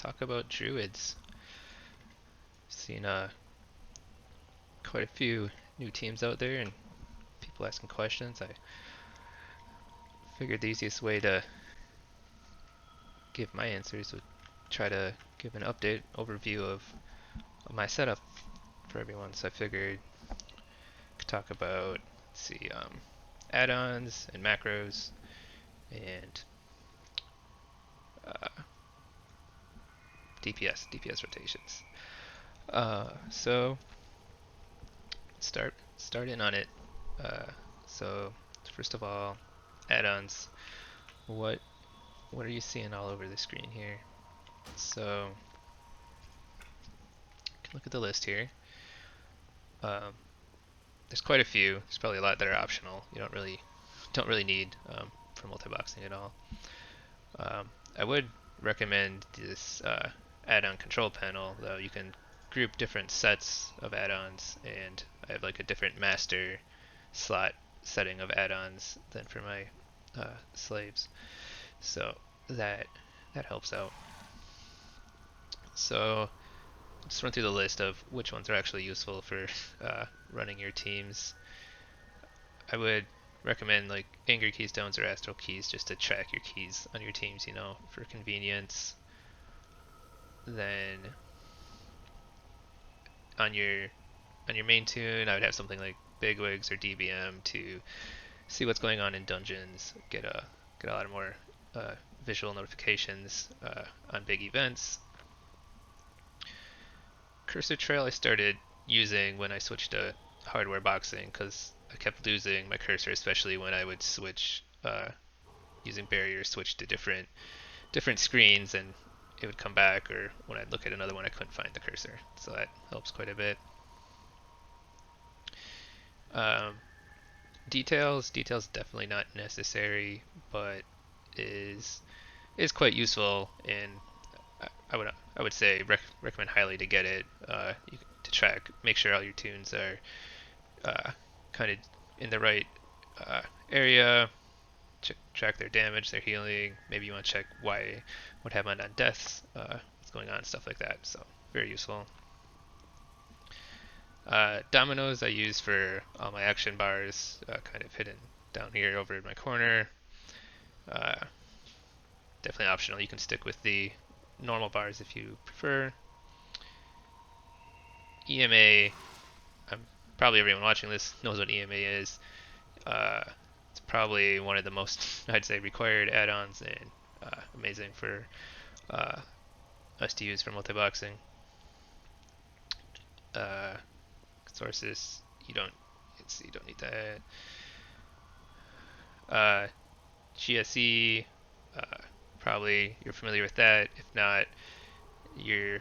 talk about Druids. Seen quite a few new teams out there and people asking questions. I figured the easiest way to give my answers would try to give an update overview of my setup for everyone. So I figured I could talk about, let's see, add-ons and macros and uh, DPS rotations. So start in on it. Uh, so first of all, add-ons. What what are you seeing all over the screen here? So you can look at the list here. Um, there's quite a few. There's probably a lot that are optional. You don't really need for multi-boxing at all. I would recommend this add-on control panel, though. You can group different sets of add-ons, and I have like a different master slot setting of add-ons than for my slaves, so that helps out. So let's run through the list of which ones are actually useful for running your teams. I would recommend like Anger Keystones or Astral Keys just to track your keys on your teams, for convenience. Then on your main tune, I would have something like Bigwigs or DBM to see what's going on in dungeons, get a lot more visual notifications on big events. Cursor Trail I started using when I switched to hardware boxing because I kept losing my cursor, especially when I would switch using barrier, switch to different screens, and it would come back, or when I'd look at another one I couldn't find the cursor, so that helps quite a bit. Um, details definitely not necessary, but is quite useful, and I would say recommend highly to get it to track, make sure all your tunes are kind of in the right area. Track their damage, their healing. Maybe you want to check what happened on deaths, what's going on, stuff like that. So very useful. Dominoes I use for all my action bars, kind of hidden down here over in my corner. Definitely optional. You can stick with the normal bars if you prefer. EMA, probably everyone watching this knows what EMA is. It's probably one of the most, I'd say, required add-ons, and amazing for us to use for multi-boxing. Sources, you don't need that. GSE, probably you're familiar with that. If not, you're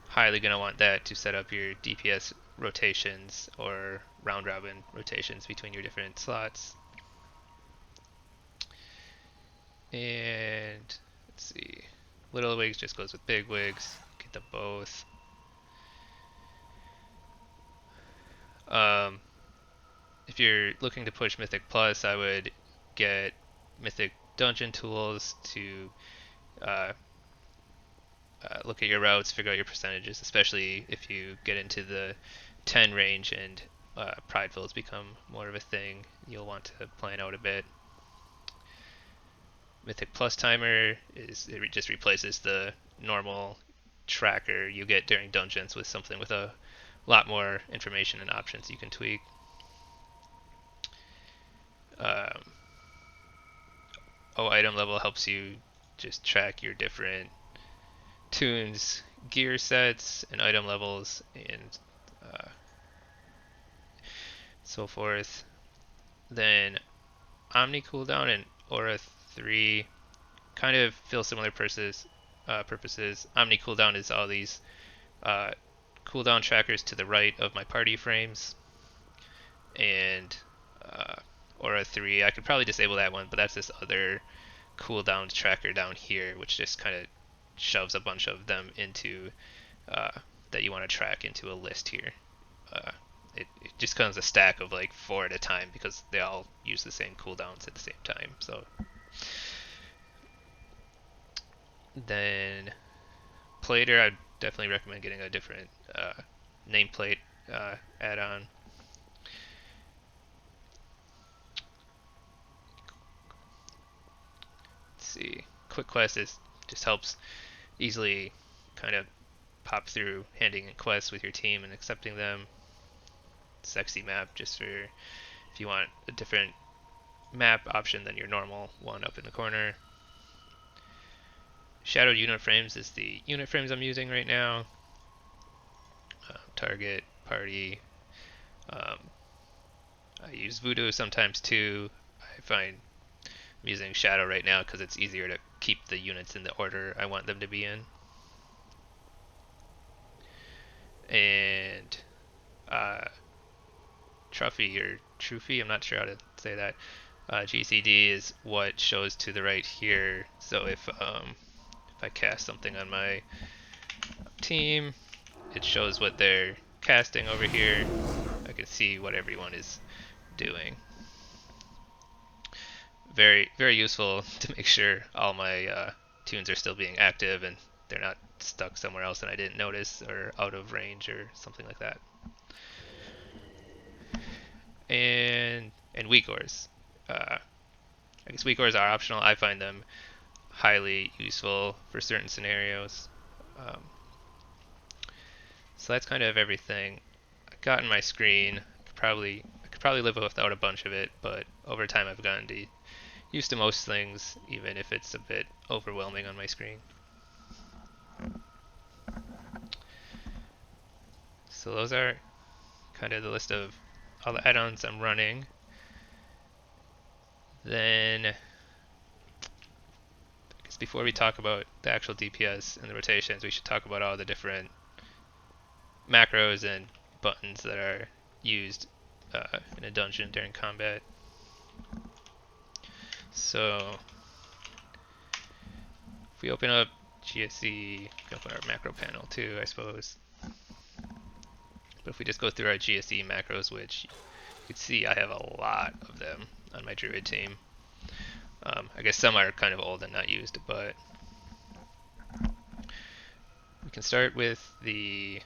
highly going to want that to set up your DPS rotations or round robin rotations between your different slots. And let's see, little wigs just goes with big wigs. Get them both. If you're looking to push Mythic Plus, I would get Mythic Dungeon tools to look at your routes, figure out your percentages, especially if you get into the 10 range and Pridefulls become more of a thing. You'll want to plan out a bit. Mythic Plus Timer just replaces the normal tracker you get during dungeons with something with a lot more information and options you can tweak. Item level helps you just track your different tunes, gear sets, and item levels, and so forth. Then Omni cooldown and Aura 3 kind of fill similar purposes. Omni cooldown is all these cooldown trackers to the right of my party frames, and Aura 3, I could probably disable that one, but that's this other cooldown tracker down here, which just kind of shoves a bunch of them into that you want to track into a list here. It just comes a stack of like 4 at a time because they all use the same cooldowns at the same time. So then plater, I'd definitely recommend getting a different nameplate add-on. Let's see. Quick Quest just helps easily kind of pop through handing in quests with your team and accepting them. Sexy map just for if you want a different map option than your normal one up in the corner. Shadowed unit frames is the unit frames I'm using right now. Target, party. Um, I use Voodoo sometimes too. I find I'm using Shadow right now because it's easier to keep the units in the order I want them to be in. And Trophy, I'm not sure how to say that. GCD is what shows to the right here. So if I cast something on my team, it shows what they're casting over here. I can see what everyone is doing. Very, very useful to make sure all my tunes are still being active and they're not stuck somewhere else and I didn't notice or out of range or something like that. And weakauras. I guess weakauras are optional. I find them highly useful for certain scenarios. Um, so that's kind of everything I got in my screen. I could probably live without a bunch of it, but over time I've gotten used to most things, even if it's a bit overwhelming on my screen. So those are kind of the list of all the add-ons I'm running. Then, I guess before we talk about the actual DPS and the rotations, we should talk about all the different macros and buttons that are used in a dungeon during combat. So, if we open up GSC, we can open our macro panel too, I suppose. But if we just go through our GSE macros, which you can see I have a lot of them on my Druid team. I guess some are kind of old and not used, but we can start with the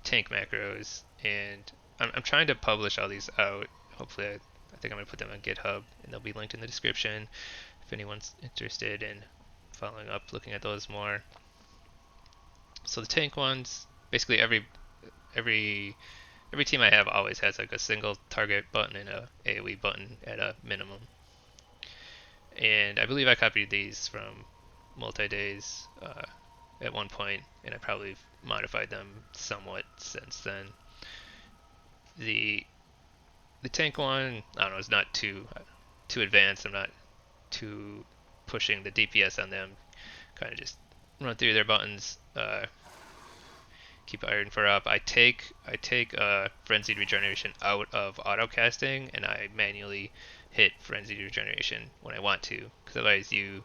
tank macros, and I'm trying to publish all these out. Hopefully, I think I'm going to put them on GitHub, and they'll be linked in the description if anyone's interested in following up, looking at those more. So the tank ones, basically every team I have always has like a single target button and a AoE button at a minimum. And I believe I copied these from multi-days at one point, and I probably modified them somewhat since then. The tank one, I don't know, is not too advanced. I'm not too pushing the DPS on them. Kind of just run through their buttons. Keep Iron for up. I take Frenzied Regeneration out of auto casting, and I manually hit Frenzied Regeneration when I want to, because otherwise you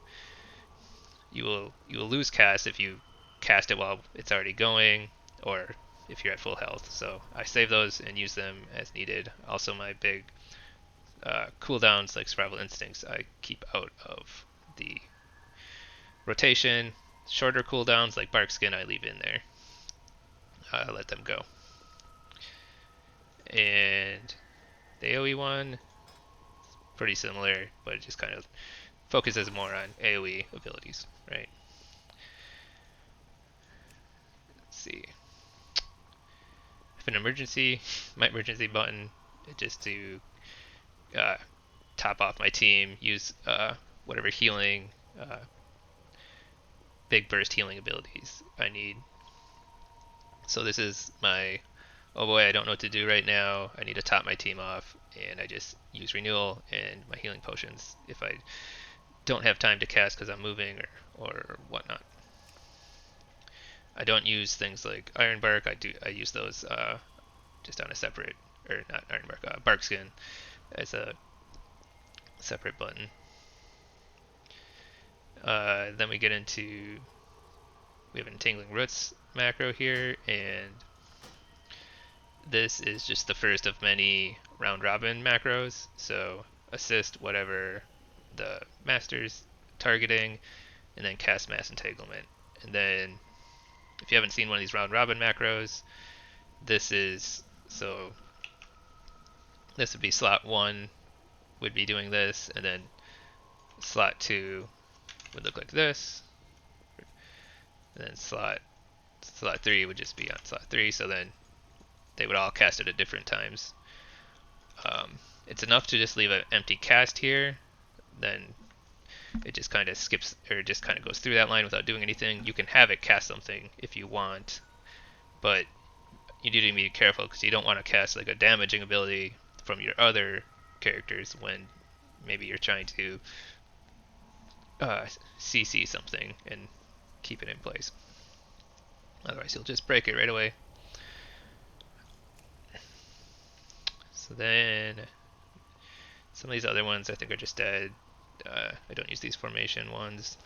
will lose cast if you cast it while it's already going, or if you're at full health. So I save those and use them as needed. Also, my big cooldowns like Survival Instincts I keep out of the rotation. Shorter cooldowns like Bark Skin I leave in there. Let them go. And the AoE one, pretty similar, but it just kind of focuses more on AoE abilities, right? Let's see. If an emergency, my emergency button, just to top off my team, use whatever healing, big burst healing abilities I need. So this is my, oh boy, I don't know what to do right now. I need to top my team off, and I just use renewal and my healing potions if I don't have time to cast because I'm moving or whatnot. I don't use things like Iron Bark. I use those just on a separate, or not Iron Bark, Bark Skin as a separate button. Then we get into, we have an Entangling Roots macro here, and this is just the first of many round robin macros. So assist whatever the master's targeting, and then cast Mass Entanglement. And then if you haven't seen one of these round robin macros, this is, so this would be slot 1 would be doing this, and then slot 2 would look like this, and then slot 3 would just be on slot 3, so then they would all cast it at different times. It's enough to just leave an empty cast here, then it just kind of skips, or just kind of goes through that line without doing anything. You can have it cast something if you want, but you do need to be careful because you don't want to cast like a damaging ability from your other characters when maybe you're trying to CC something and keep it in place. Otherwise, you'll just break it right away. So then, some of these other ones I think are just dead. I don't use these formation ones.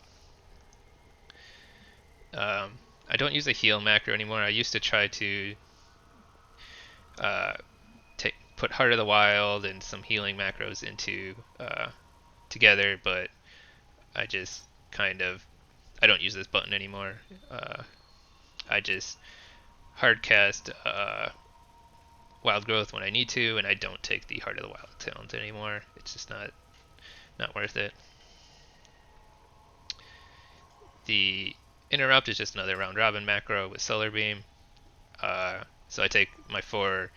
I don't use a heal macro anymore. I used to try to put Heart of the Wild and some healing macros into together, but I just kind of, I don't use this button anymore. I just hard cast Wild Growth when I need to, and I don't take the Heart of the Wild talent anymore. It's just not worth it. The Interrupt is just another round robin macro with Solar Beam. So I take my 4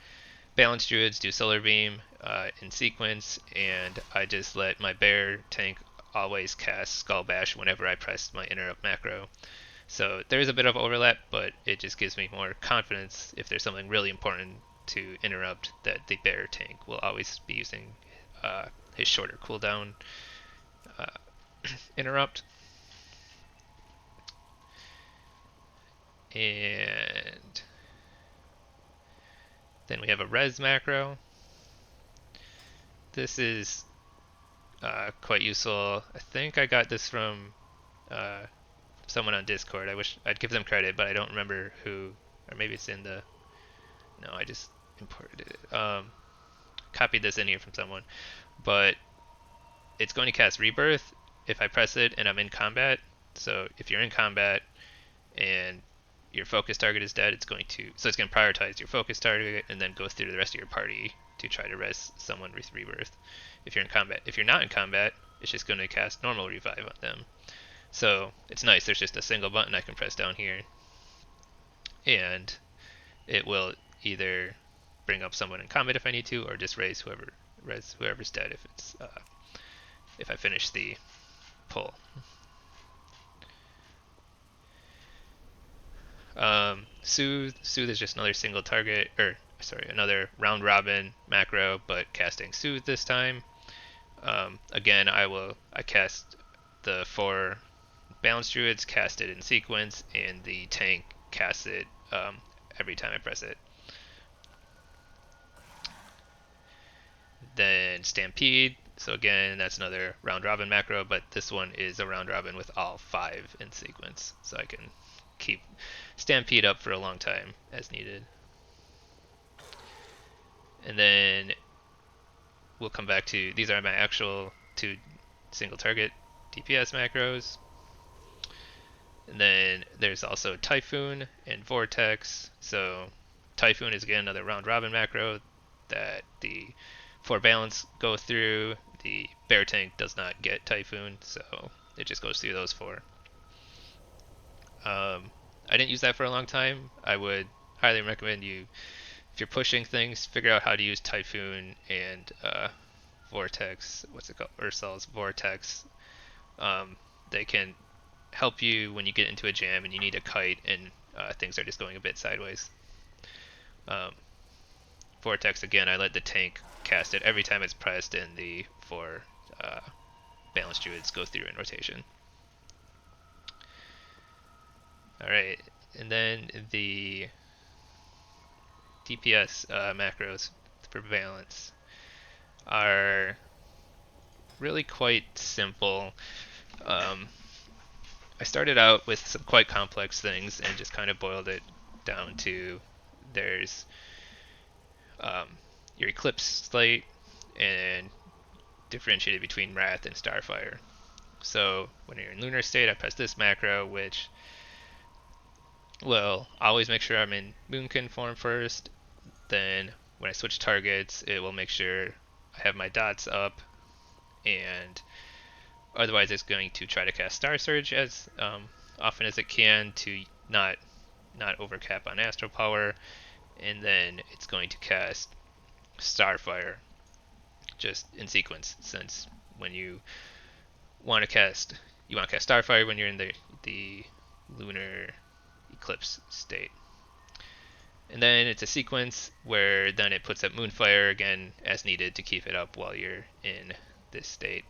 Balanced Druids, do Solar Beam in sequence, and I just let my bear tank always cast Skull Bash whenever I press my Interrupt macro. So there's a bit of overlap, but it just gives me more confidence if there's something really important to interrupt that the bear tank will always be using his shorter cooldown interrupt. And then we have a res macro. This is quite useful. I think I got this from someone on Discord. I wish I'd give them credit, but I don't remember who, or maybe it's in the, no, I just imported it. Copied this in here from someone, but it's going to cast Rebirth if I press it and I'm in combat. So if you're in combat and your focus target is dead, it's going to prioritize your focus target and then go through the rest of your party to try to res someone with Rebirth. If you're in combat, if you're not in combat, it's just going to cast normal revive on them. So it's nice. There's just a single button I can press down here, and it will either bring up someone in combat if I need to, or just res whoever's dead if I finish the pull. Soothe is just another single target, or sorry, another round robin macro, but casting Soothe this time. Again, I cast the 4 Balanced Druids, cast it in sequence, and the tank casts it every time I press it. Then Stampede, so again, that's another round robin macro, but this one is a round robin with all 5 in sequence, so I can keep Stampede up for a long time as needed. And then we'll come back to, these are my actual 2 single target DPS macros. And then there's also Typhoon and Vortex. So Typhoon is again another round robin macro that the 4 balance go through. The bear tank does not get Typhoon, so it just goes through those 4. I didn't use that for a long time. I would highly recommend you, if you're pushing things, figure out how to use Typhoon and Vortex. What's it called? Ursal's Vortex. They can help you when you get into a jam and you need a kite and things are just going a bit sideways. Vortex, again, I let the tank cast it every time it's pressed, and the 4 Balanced Druids go through in rotation. Alright, and then the DPS macros for balance are really quite simple. I started out with some quite complex things and just kind of boiled it down to, there's your Eclipse slate and differentiated between Wrath and Starfire. So when you're in Lunar State, I press this macro, which will always make sure I'm in Moonkin form first. Then when I switch targets, it will make sure I have my dots up, and otherwise it's going to try to cast Star Surge as often as it can to not overcap on Astral Power, and then it's going to cast Starfire just in sequence, since when want to cast you want to cast Starfire when you're in the lunar eclipse state. And then it's a sequence where then it puts up Moonfire again as needed to keep it up while you're in this state.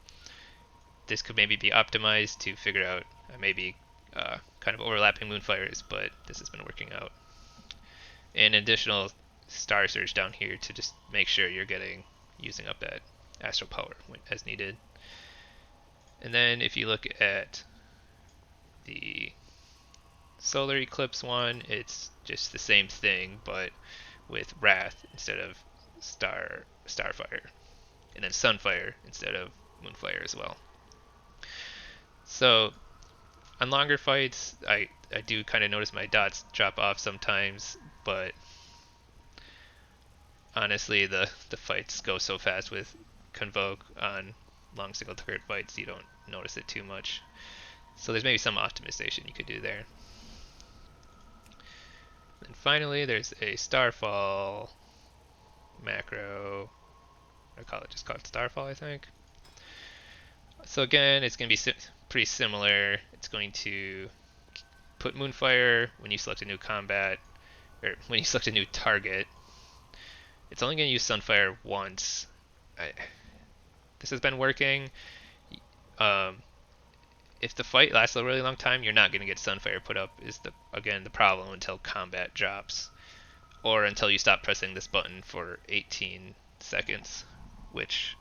This could maybe be optimized to figure out maybe kind of overlapping Moonfires, but this has been working out. And additional Star Surge down here to just make sure you're using up that Astral Power as needed. And then if you look at the Solar Eclipse one, it's just the same thing, but with Wrath instead of Starfire, and then Sunfire instead of Moonfire as well. So on longer fights, I do kind of notice my dots drop off sometimes, but honestly, the fights go so fast with Convoke on long single target fights, you don't notice it too much. So there's maybe some optimization you could do there. And finally, there's a Starfall macro. I call it just called Starfall, I think. So again, it's going to be pretty similar. It's going to put Moonfire when you select a new combat, or when you select a new target. It's only going to use Sunfire once. This has been working. Um, if the fight lasts a really long time, you're not going to get Sunfire put up. Is the problem until combat drops, or until you stop pressing this button for 18 seconds, which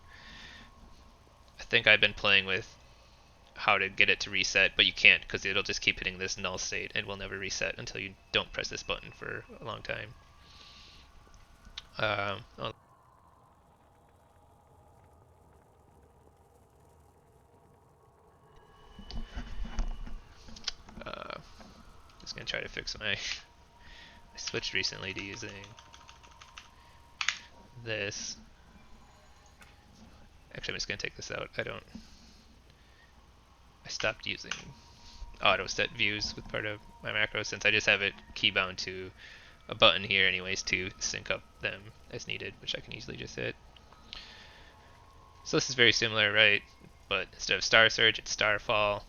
I think I've been playing with how to get it to reset, but you can't because it'll just keep hitting this null state and will never reset until you don't press this button for a long time. Oh, just gonna try to fix I switched recently to using this. Actually, I'm just gonna take this out. I stopped using auto set views with part of my macro since I just have it keybound to a button here anyways to sync up them as needed, which I can easily just hit. So this is very similar, right? But instead of Star Surge, it's Starfall.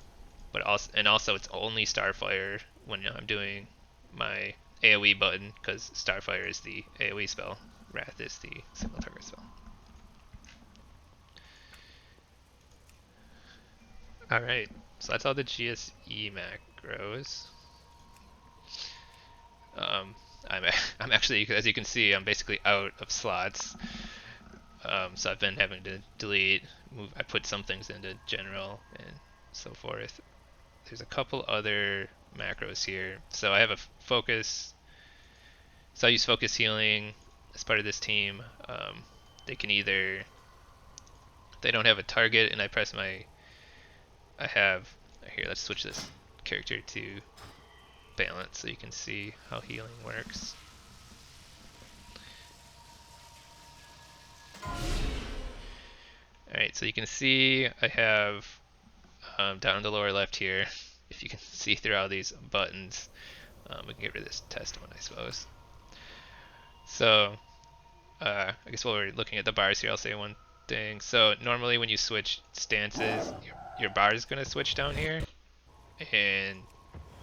But also it's only Starfire when I'm doing my AoE button, because Starfire is the AoE spell, Wrath is the single target spell. Alright, so that's all the GSE macros. I'm actually, as you can see, I'm basically out of slots. So I've been having to delete, I put some things into general and so forth. There's a couple other macros here. So I have a focus. So I use focus healing as part of this team. They can either, if they don't have a target and I press here, let's switch this character to balance so you can see how healing works. Alright, so you can see I have down in the lower left here, if you can see through all these buttons, we can get rid of this test one, I suppose. So, I guess while we're looking at the bars here, I'll say one thing. So normally when you switch stances, your bar is going to switch down here, and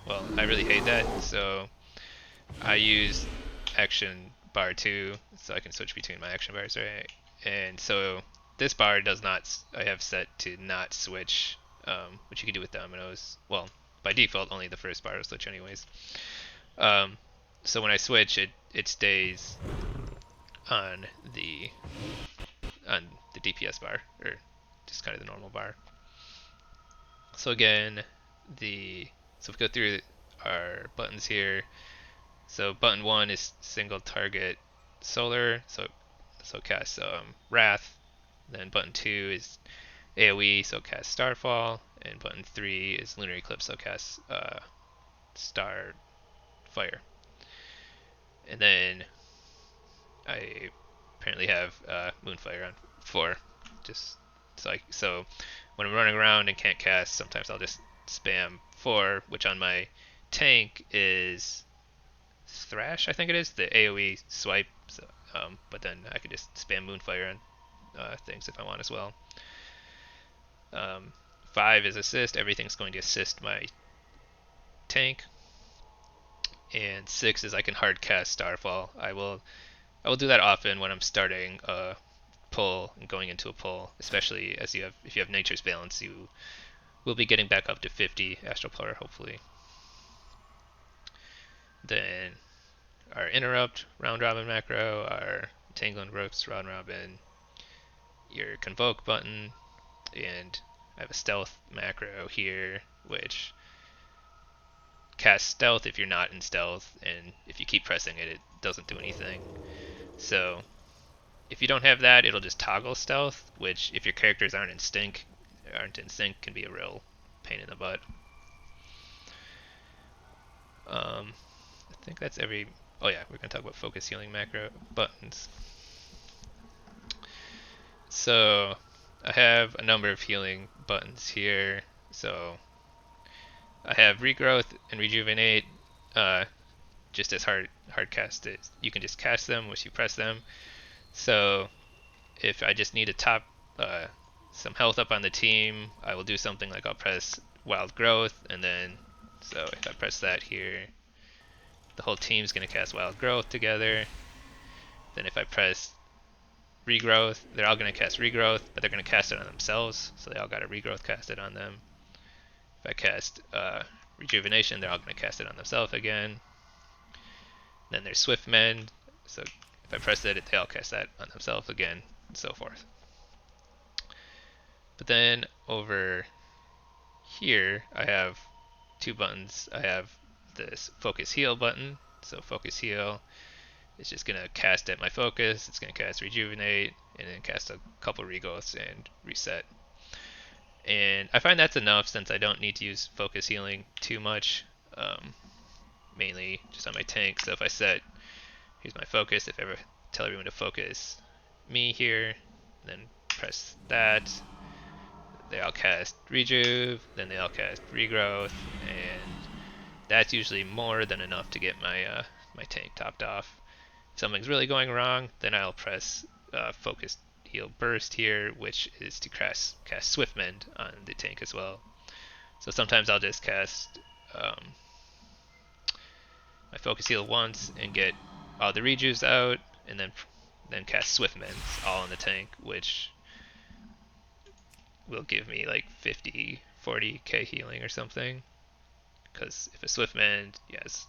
well, I really hate that, so I use action bar 2, so I can switch between my action bars, right? And so this bar does not, I have set to not switch, which you can do with dominoes. Well, by default, only the first bar will switch anyways. So when I switch, it stays on the DPS bar, or just kind of the normal bar. So again, so if we go through our buttons here, so button 1 is single target solar, so cast Wrath. Then button 2 is AoE, so cast Starfall, and button 3 is Lunar Eclipse, so cast Starfire. fire. And then I apparently have Moonfire on 4. Just so when I'm running around and can't cast, sometimes I'll just spam 4, which on my tank is Thrash, I think it is, the AoE swipe. So, but then I could just spam Moonfire on things if I want as well. 5 is assist. Everything's going to assist my tank. And 6 is I can hard cast Starfall. I will do that often when I'm starting a pull and going into a pull, especially if you have Nature's Balance, you will be getting back up to 50 Astral Power hopefully. Then our interrupt round robin macro, our Tangling Rooks round robin, your convoke button, and I have a stealth macro here which casts stealth if you're not in stealth, and if you keep pressing it, it doesn't do anything. So if you don't have that, it'll just toggle stealth, which if your characters aren't in sync, can be a real pain in the butt. I think that's every. Oh yeah, we're gonna talk about focus healing macro buttons. So I have a number of healing buttons here. So I have regrowth and rejuvenate, just as hard cast. You can just cast them once you press them. So if I just need to top some health up on the team, I will do something like I'll press Wild Growth, and then so if I press that here, the whole team's going to cast Wild Growth together. Then if I press Regrowth, they're all going to cast Regrowth, but they're going to cast it on themselves, so they all got a Regrowth casted on them. If I cast Rejuvenation, they're all going to cast it on themselves again. Then there's Swift Mend, so if I press it, they all cast that on themselves again, and so forth. But then over here, I have 2 buttons. I have this Focus Heal button. So Focus Heal is just going to cast at my focus. It's going to cast Rejuvenate, and then cast a couple Regrowths and reset. And I find that's enough since I don't need to use Focus Healing too much. Mainly just on my tank. So if I set, here's my focus, if I ever tell everyone to focus me here, then press that, they all cast Rejuve, then they all cast Regrowth, and that's usually more than enough to get my my tank topped off. If something's really going wrong, then I'll press Focus Heal Burst here, which is to cast Swift Mend on the tank as well. So sometimes I'll just cast my Focus Heal once and get all the Rejuves out, and then cast Swift Mends all on the tank, which will give me like 50, 40k healing or something. Because if a Swift Mend, yes,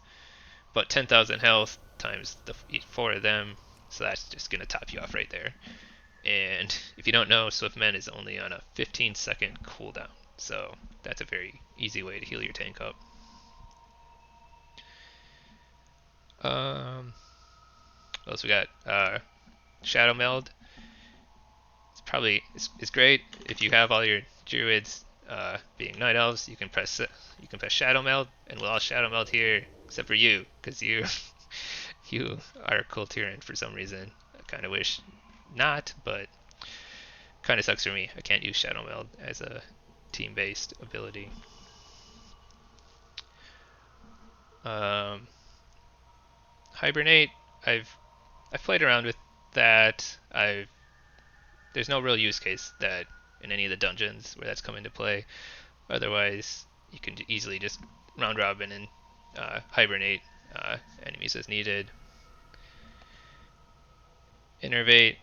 but 10,000 health times the 4 of them, so that's just gonna top you off right there. And if you don't know, Swift Mend is only on a 15-second cooldown, so that's a very easy way to heal your tank up. What else we got? Shadow Meld. It's great if you have all your druids being night elves. You can press Shadow Meld, and we'll all Shadow Meld here except for you, because you you are a Cool Tyrant for some reason. I kind of wish not, but kind of sucks for me. I can't use Shadow Meld as a team-based ability. Hibernate. I've played around with that. There's no real use case that in any of the dungeons where that's come into play. Otherwise, you can easily just round robin and hibernate enemies as needed. Innervate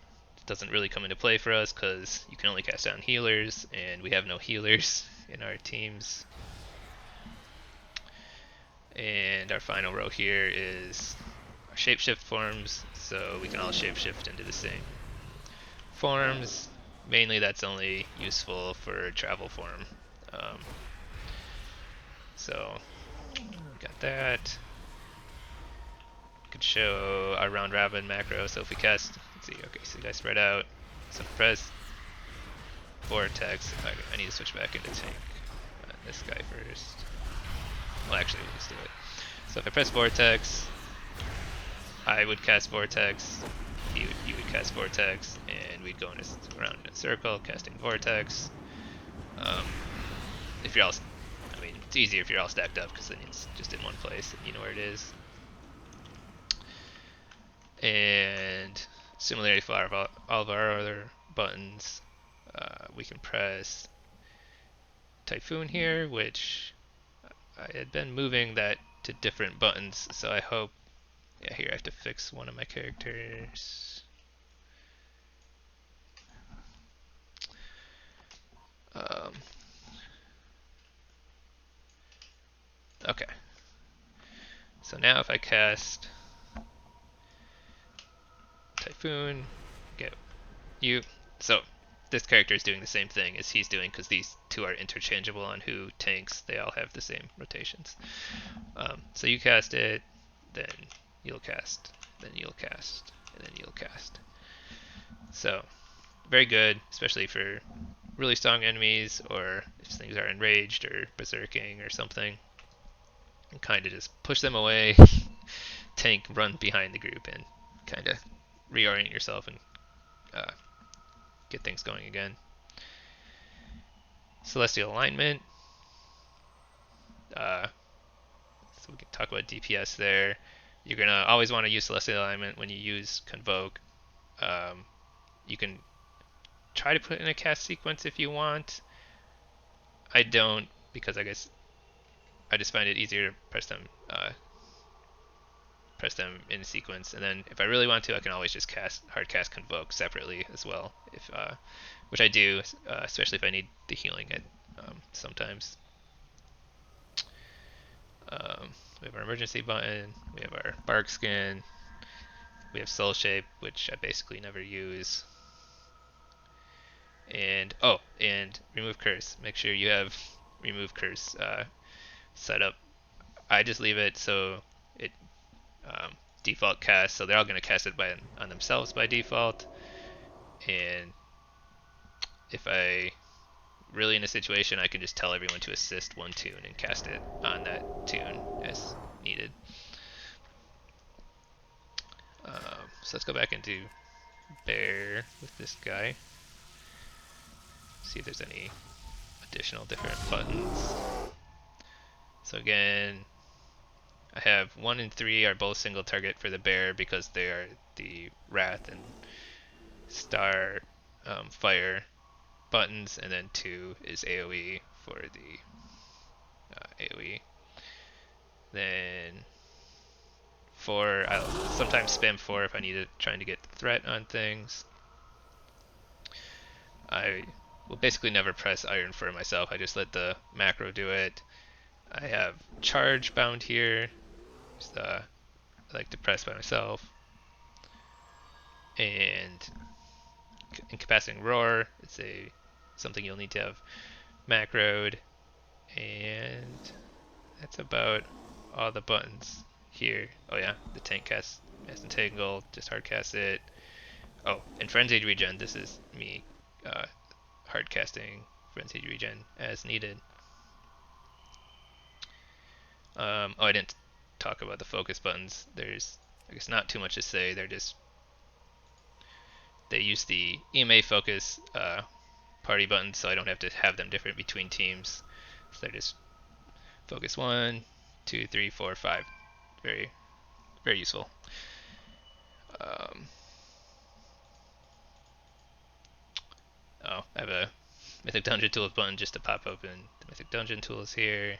doesn't really come into play for us because you can only cast down healers, and we have no healers in our teams. And our final row here is our shapeshift forms, so we can all shapeshift into the same forms. Mainly that's only useful for travel form. So got that. Could show our round robin macro. So if we cast, let's see, okay, so you guys spread out. So press vortex. I need to switch back into tank. This guy first. Well, actually, we'll just do it. So if I press Vortex, I would cast Vortex, you would cast Vortex, and we'd go around in a circle, casting Vortex. If you're all, I mean, it's easier if you're all stacked up because then it's just in one place and you know where it is. And similarly for all of our other buttons, we can press Typhoon here, which I had been moving that to different buttons, so I hope, yeah, here I have to fix one of my characters. Okay, so now if I cast Typhoon, get you, so this character is doing the same thing as he's doing because these two are interchangeable on who tanks. They all have the same rotations. So you cast it, then you'll cast, then you'll cast, and then you'll cast. So very good, especially for really strong enemies or if things are enraged or berserking or something. And kind of just push them away, tank, run behind the group, and kind of reorient yourself and get things going again. Celestial Alignment. So we can talk about DPS there. You're going to always want to use Celestial Alignment when you use Convoke. You can try to put in a cast sequence if you want. I don't, because I guess I just find it easier to press them in sequence, and then if I really want to, I can always just hard cast Convoke separately as well, if which I do, especially if I need the healing sometimes. We have our emergency button, we have our bark skin, we have soul shape, which I basically never use, and and remove curse. Make sure you have remove curse set up. I just leave it so it default cast, so they're all going to cast it on themselves by default. And if I really in a situation, I can just tell everyone to assist one tune and cast it on that tune as needed. So let's go back into Bear with this guy. See if there's any additional different buttons. So again, I have 1 and 3 are both single target for the Bear because they are the Wrath and Star Fire buttons, and then 2 is AoE for the AoE. Then 4, I'll sometimes spam 4 if I need it, trying to get threat on things. I will basically never press Iron for myself, I just let the macro do it. I have Charge bound here, just, I like to press by myself. And Incapacitating Roar, it's something you'll need to have macroed. And that's about all the buttons here. Oh yeah, the tank cast Mass Entangle, just hard cast it. Oh, and Frenzied Regen, this is me hard casting Frenzied Regen as needed. I didn't talk about the focus buttons. There's, I guess, not too much to say. They use the EMA focus party buttons, so I don't have to have them different between teams. So they're just focus 1, 2, 3, 4, 5. Very, very useful. I have a Mythic Dungeon Tools button just to pop open the Mythic Dungeon Tools here.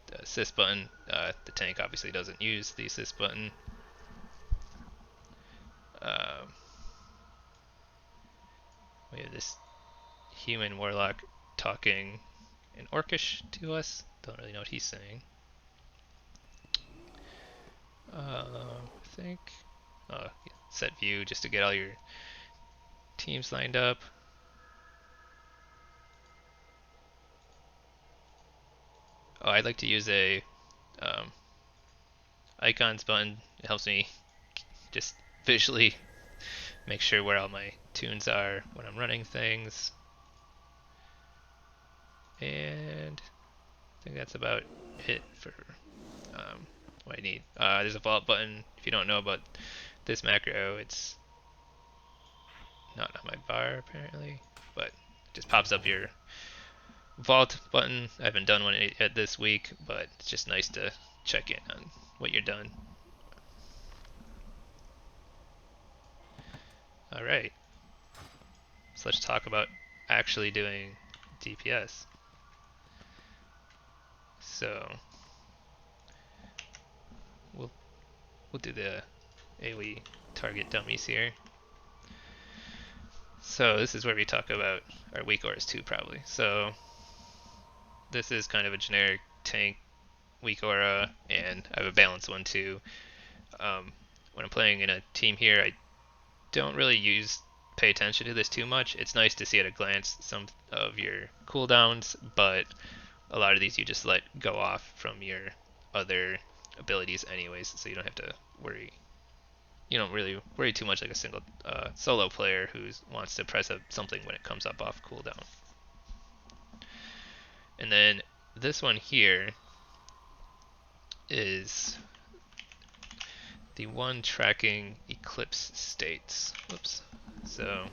The assist button, the tank obviously doesn't use the assist button. We have this human warlock talking in Orcish to us. Don't really know what he's saying. I think set view just to get all your teams lined up. Oh, I'd like to use a icons button. It helps me just visually make sure where all my tunes are when I'm running things. And I think that's about it for what I need. There's a vault button. If you don't know about this macro, it's not on my bar apparently, but it just pops up your vault button. I haven't done one yet this week, but it's just nice to check in on what you're done. Alright, so let's talk about actually doing DPS. So we'll do the AoE target dummies here. So this is where we talk about our weakauras too, probably. So this is kind of a generic tank weakaura, and I have a balanced one too. When I'm playing in a team here, I don't really pay attention to this too much. It's nice to see at a glance some of your cooldowns, but a lot of these you just let go off from your other abilities anyways, so you don't have to worry. You don't really worry too much like a single solo player who wants to press something when it comes up off cooldown. And then this one here is the one tracking eclipse states. Whoops. So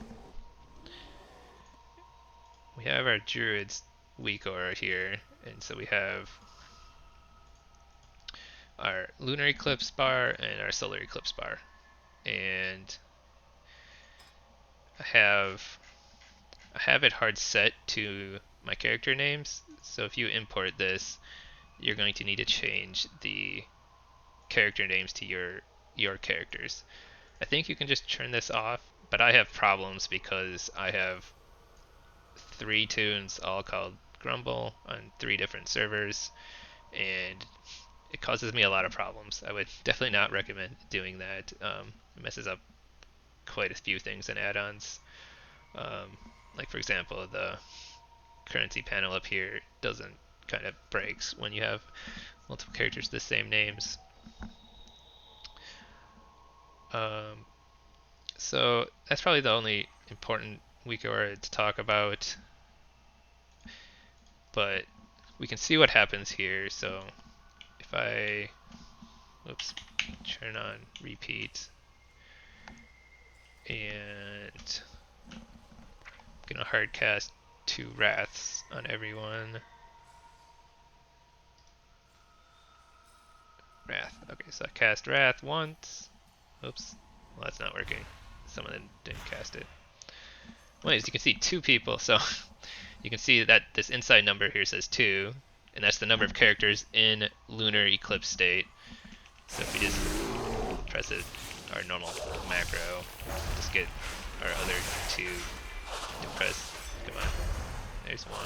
we have our Druids weakaura here, and so we have our lunar eclipse bar and our solar eclipse bar. And I have it hard set to my character names, so if you import this, you're going to need to change the character names to your characters. I think you can just turn this off, but I have problems because I have 3 tunes all called Grumble on 3 different servers, and it causes me a lot of problems. I would definitely not recommend doing that. It messes up quite a few things in add-ons. Like for example, the currency panel up here doesn't kind of breaks when you have multiple characters with the same names. So that's probably the only important weakaura to talk about. But we can see what happens here. So if I turn on repeat, and I'm gonna hard cast 2 wraths on everyone. Wrath. Okay, so I cast wrath once. Oops. Well, that's not working. Someone didn't cast it. Anyways, you can see 2 people, so you can see that this inside number here says 2, and that's the number of characters in lunar eclipse state. So if we just press our normal macro, just get our other 2 to press. Come on. There's 1.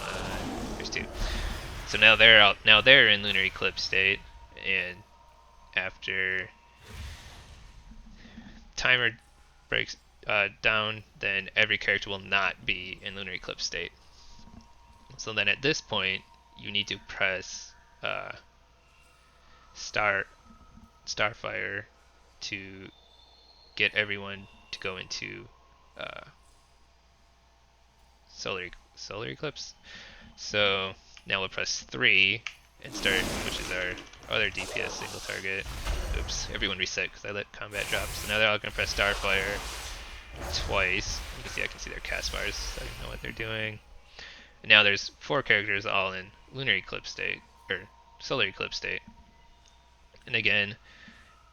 There's 2. So now they're in lunar eclipse state, and after timer breaks down, then every character will not be in lunar eclipse state. So then at this point, you need to press Starfire to get everyone to go into solar eclipse. So now we'll press 3 and start, which is our other DPS single target. Oops, everyone reset because I let combat drop. So now they're all going to press Starfire twice. You can see I can see their cast bars, so I know what they're doing. And now there's 4 characters all in lunar eclipse state, or solar eclipse state. And again,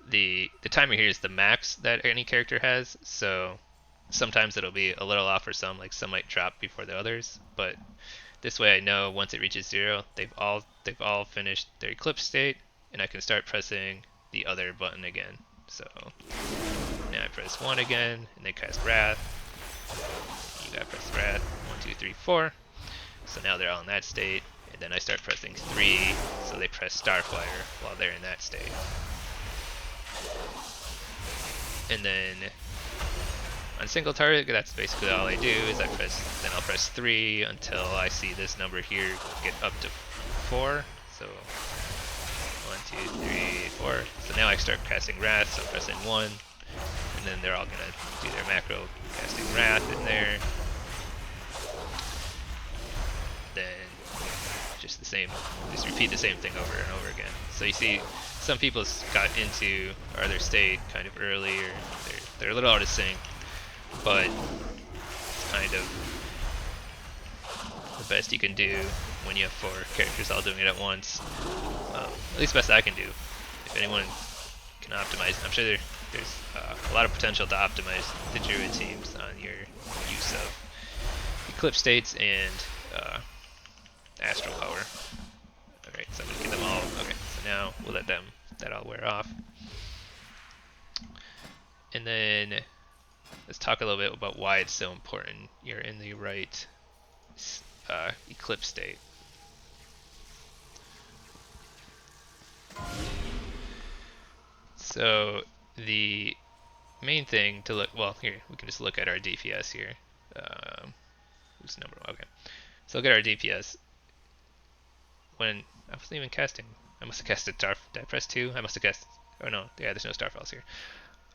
the timer here is the max that any character has, so sometimes it'll be a little off for some, like some might drop before the others, but this way I know once it reaches 0, they've all finished their eclipse state, and I can start pressing the other button again. So now I press 1 again, and they cast Wrath. You gotta press Wrath, 1, 2, 3, 4. So now they're all in that state, and then I start pressing 3, so they press Starfire while they're in that state. And then on single target, that's basically all I do is I'll press 3 until I see this number here get up to 4. So 1, 2, 3, 4. So now I start casting Wrath, so I'm pressing 1, and then they're all gonna do their macro casting Wrath in there. Then just the same, just repeat the same thing over and over again. So you see, some people got into or their state kind of early, or they're a little out of sync, but it's kind of the best you can do when you have 4 characters all doing it at once. At least best I can do. If anyone can optimize, I'm sure there's a lot of potential to optimize the Druid teams on your use of Eclipse states and Astral Power. Alright, so I'm going to get them all. Okay, so now we'll let that all wear off. And then let's talk a little bit about why it's so important you're in the right Eclipse state. So the main thing to look, well, here we can just look at our DPS here. Who's number 1? Okay, so look at our DPS. When I wasn't even casting, I must have casted did I press 2? I must have cast. Oh no, yeah, there's no Starfalls here.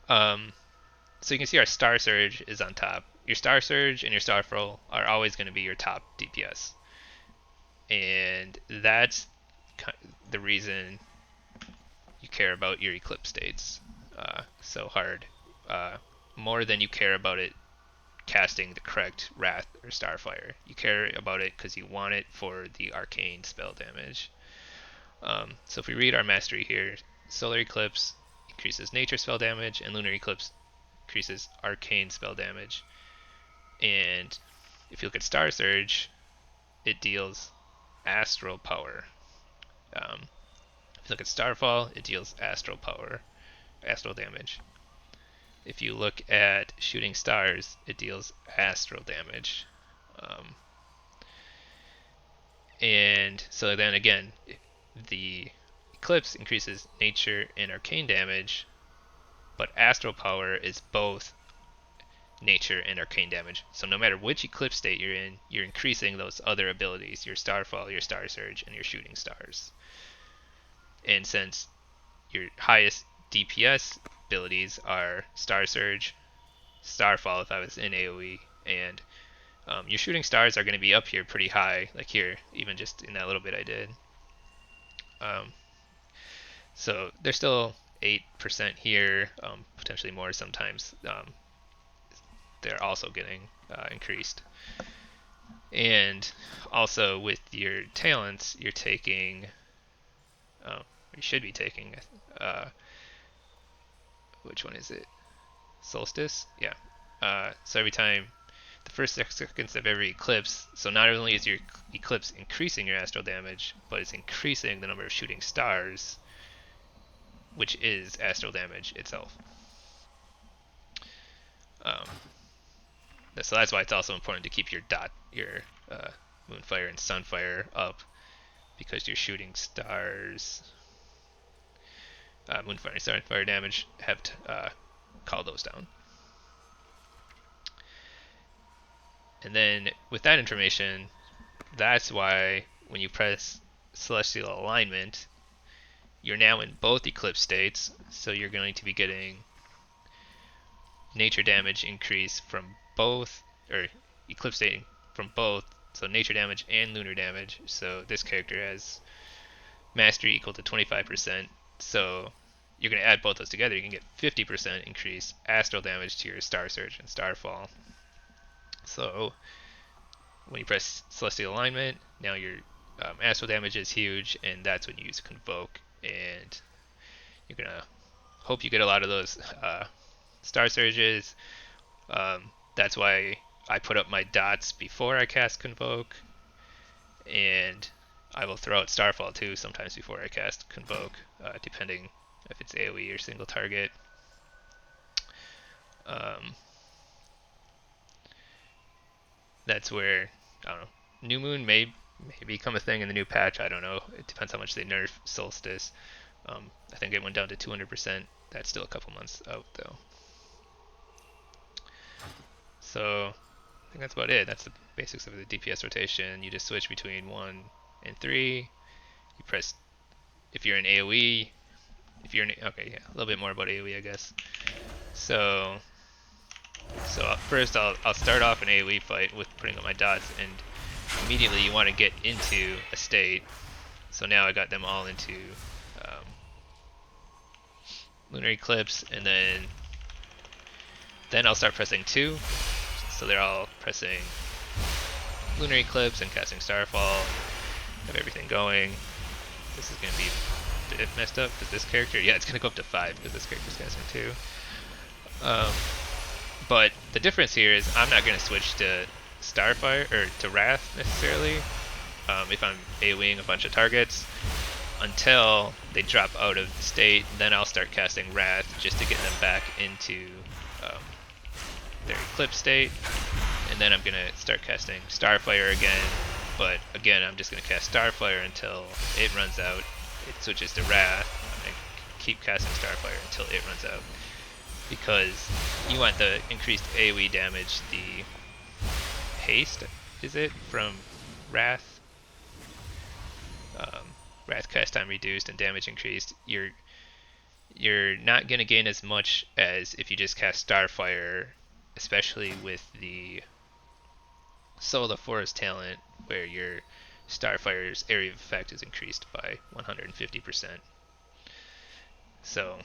So you can see our Star Surge is on top. Your Star Surge and your Starfall are always going to be your top DPS, and that's the reason you care about your Eclipse states so hard, more than you care about it casting the correct Wrath or Starfire. You care about it because you want it for the arcane spell damage. So if we read our mastery here, Solar Eclipse increases nature spell damage, and Lunar Eclipse increases arcane spell damage. And if you look at Star Surge, it deals astral power. If you look at Starfall, it deals astral power, astral damage. If you look at Shooting Stars, it deals astral damage. And so then again, the Eclipse increases nature and arcane damage, but astral power is both nature and arcane damage. So no matter which Eclipse state you're in, you're increasing those other abilities, your Starfall, your Star Surge, and your Shooting Stars. And since your highest DPS abilities are Star Surge, Starfall if I was in AoE, and your Shooting Stars are going to be up here pretty high, like here, even just in that little bit I did. So they're still 8% here, potentially more sometimes. They're also getting increased. And also with your talents, you're taking, you should be taking, which one is it? Solstice? Yeah. So every time, the first 6 seconds of every eclipse, so not only is your eclipse increasing your astral damage, but it's increasing the number of shooting stars, which is astral damage itself. So that's why it's also important to keep your Moonfire and Sunfire up, because your shooting stars, Moonfire and Sunfire damage, have to call those down. And then with that information, that's why when you press Celestial Alignment, you're now in both Eclipse states, so you're going to be getting nature damage increase from both, or Eclipse state from both, so nature damage and lunar damage. So this character has mastery equal to 25%, so you're going to add both those together, you can get 50% increase astral damage to your Star Surge and Starfall. So when you press Celestial Alignment, now your astral damage is huge, and that's when you use Convoke, and you're going to hope you get a lot of those Star Surges. That's why I put up my dots before I cast Convoke, and I will throw out Starfall too sometimes before I cast Convoke, depending if it's AoE or single target. That's where, I don't know, New Moon may become a thing in the new patch, I don't know. It depends how much they nerf Solstice. I think it went down to 200%. That's still a couple months out though. So I think that's about it. That's the basics of the DPS rotation. You just switch between 1 and 3. You press, if you're in AoE, okay, yeah, a little bit more about AoE, I guess. So first I'll start off an AoE fight with putting up my dots, and immediately you want to get into a state. So now I got them all into lunar eclipse, and then I'll start pressing 2. So they're all pressing lunar eclipse and casting starfall. Have everything going. This is gonna be a bit messed up because this character, yeah, it's gonna go up to 5 because this character's casting 2. But the difference here is I'm not gonna switch to Starfire or to Wrath necessarily if I'm AoEing a bunch of targets until they drop out of the state. Then I'll start casting Wrath just to get them back into their eclipse state, and then I'm gonna start casting Starfire again. But again, I'm just gonna cast Starfire until it runs out. It switches to Wrath. I'm gonna keep casting Starfire until it runs out, because you want the increased AoE damage, the haste, is it, from Wrath? Wrath cast time reduced and damage increased. You're not gonna gain as much as if you just cast Starfire, especially with the Soul of the Forest talent, where your Starfire's area of effect is increased by 150%. So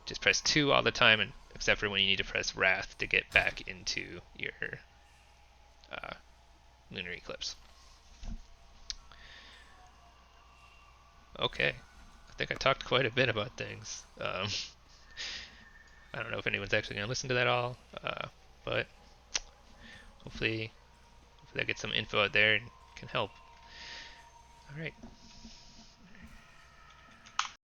just press 2 all the time, and except for when you need to press Wrath to get back into your lunar eclipse. Okay, I think I talked quite a bit about things. I don't know if anyone's actually going to listen to that all, but hopefully I get some info out there and can help. All right.